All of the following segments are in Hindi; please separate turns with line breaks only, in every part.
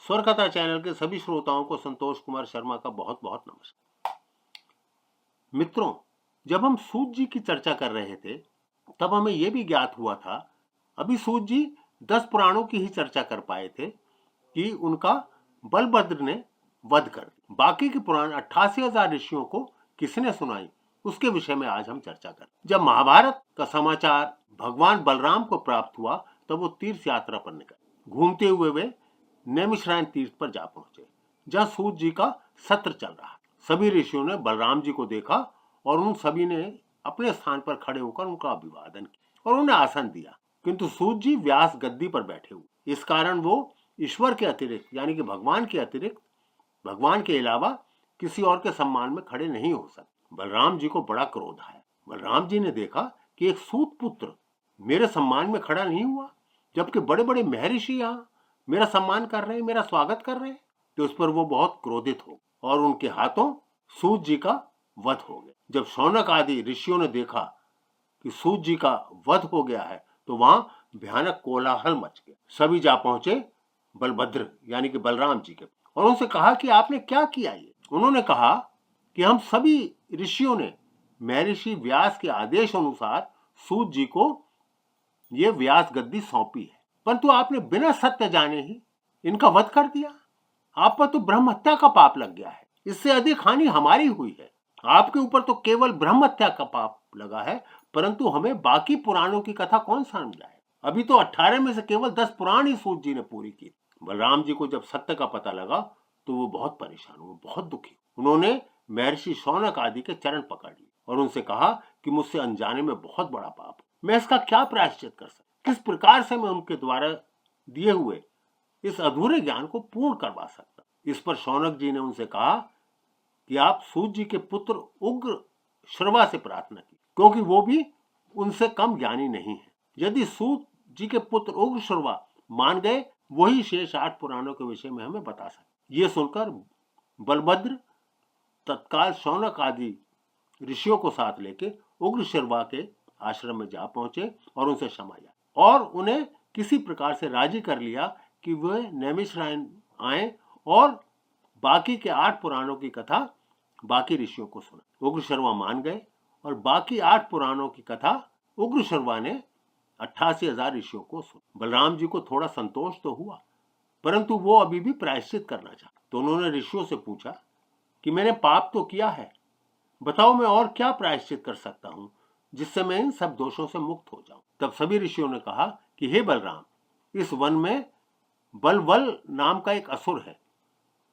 स्वर कथा चैनल के सभी श्रोताओं को संतोष कुमार शर्मा का बहुत बहुत नमस्कार। मित्रों, जब हम सूत जी की चर्चा कर रहे थे तब हमें यह भी ज्ञात हुआ था, अभी सूत जी 10 पुराणों की ही चर्चा कर पाए थे कि उनका बलभद्र ने वध कर दिया। बाकी के पुराण 88,000 ऋषियों को किसने सुनाई, उसके विषय में आज हम चर्चा करें। जब महाभारत का समाचार भगवान बलराम को प्राप्त हुआ तब वो तीर्थ यात्रा पर निकले। घूमते हुए वे नैमिषारण्य तीर्थ पर जा पहुंचे, जहां सूत जी का सत्र चल रहा। सभी ऋषियों ने बलराम जी को देखा और उन सभी ने अपने स्थान पर खड़े होकर उनका अभिवादन किया और उन्हें आसन दिया, किंतु सूत जी व्यास गद्दी पर बैठे हुए। इस कारण वो ईश्वर के अतिरिक्त यानी कि भगवान के अतिरिक्त, भगवान के अलावा किसी और के सम्मान में खड़े नहीं हो सकते। बलराम जी को बड़ा क्रोध आया। बलराम जी ने देखा कि एक सूत पुत्र मेरे सम्मान में खड़ा नहीं हुआ, जबकि बड़े बड़े महर्षि यहाँ मेरा सम्मान कर रहे हैं, मेरा स्वागत कर रहे हैं। तो उस पर वो बहुत क्रोधित हो और उनके हाथों सूत जी का वध हो गया। जब शौनक आदि ऋषियों ने देखा कि सूत जी का वध हो गया है तो वहां भयानक कोलाहल मच गया। सभी जा पहुंचे बलभद्र यानी कि बलराम जी के और उनसे कहा कि आपने क्या किया ये। उन्होंने कहा कि हम सभी ऋषियों ने महर्षि व्यास के आदेश अनुसार सूत जी को ये व्यास गद्दी सौंपी है, परंतु आपने बिना सत्य जाने ही इनका वध कर दिया। आप पर तो ब्रह्म हत्या का पाप लग गया है। इससे अधिक हानि हमारी हुई है। आपके ऊपर तो केवल ब्रह्म हत्या का पाप लगा है, परंतु हमें बाकी पुराणों की कथा कौन समझाए। अभी तो 18 में से केवल 10 पुराण ही सूत जी ने पूरी की। बलराम जी को जब सत्य का पता लगा तो वो बहुत परेशान हुए, बहुत दुखी। उन्होंने महर्षि शौनक आदि के चरण पकड़ लिए और उनसे कहा कि मुझसे अनजाने में बहुत बड़ा पाप, मैं इसका क्या प्रायश्चित कर सकता, किस प्रकार से मैं उनके द्वारा दिए हुए इस अधूरे ज्ञान को पूर्ण करवा सकता। इस पर शौनक जी ने उनसे कहा कि आप सूत जी के पुत्र उग्र श्रवा से प्रार्थना की, क्योंकि वो भी उनसे कम ज्ञानी नहीं है। यदि सूत जी के पुत्र उग्र श्रवा मान गए, वही शेष 8 पुराणों के विषय में हमें बता सकते। ये सुनकर बलभद्र तत्काल शौनक आदि ऋषियों को साथ लेके उग्र श्रवा के आश्रम में जा पहुंचे और उनसे क्षमा याचित और उन्हें किसी प्रकार से राजी कर लिया कि वे नैमिषारण्य आए और बाकी के 8 पुराणों की कथा बाकी ऋषियों को सुना। उग्र श्रवा मान गए और बाकी 8 पुराणों की कथा उग्र श्रवा ने 88,000 ऋषियों को सुना। बलराम जी को थोड़ा संतोष तो हुआ, परंतु वो अभी भी प्रायश्चित करना चाहते। तो उन्होंने ऋषियों से पूछा कि मैंने पाप तो किया है, बताओ मैं और क्या प्रायश्चित कर सकता हूं जिससे मैं इन सब दोषों से मुक्त हो जाऊं। तब सभी ऋषियों ने कहा कि हे बलराम, इस वन में बलवल नाम का एक असुर है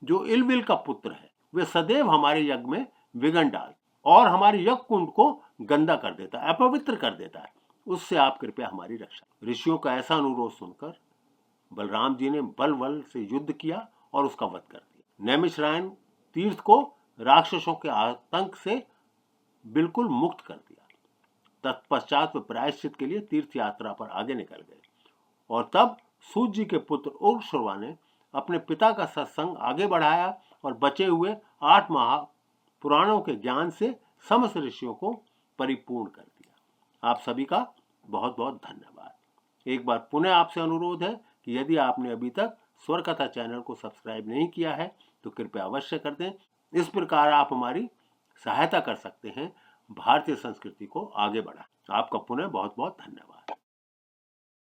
जो इलविल का पुत्र है। वे सदैव हमारे यज्ञ में विघ्न डाल और हमारे यज्ञ कुंड को गंदा कर देता है, अपवित्र कर देता है। उससे आप कृपया हमारी रक्षा। ऋषियों का ऐसा अनुरोध सुनकर बलराम जी ने बलवल से युद्ध किया और उसका वध कर दिया। नैमिषारण्य तीर्थ को राक्षसों के आतंक से बिल्कुल मुक्त कर दिया। तत्पश्चात वे प्रायश्चित के लिए तीर्थ यात्रा पर आगे निकल गए और तब सूत जी के पुत्र उग्र श्रवा ने अपने पिता का सत्संग आगे बढ़ाया और बचे हुए 8 महापुराणों के ज्ञान से समस्त ऋषियों को परिपूर्ण कर दिया। आप सभी का बहुत बहुत धन्यवाद। एक बार पुनः आपसे अनुरोध है कि यदि आपने अभी तक स्वर कथा चैनल को सब्सक्राइब नहीं किया है तो कृपया अवश्य कर दें। इस प्रकार आप हमारी सहायता कर सकते हैं भारतीय संस्कृति को आगे बढ़ाएं। आपका पुनः बहुत बहुत धन्यवाद।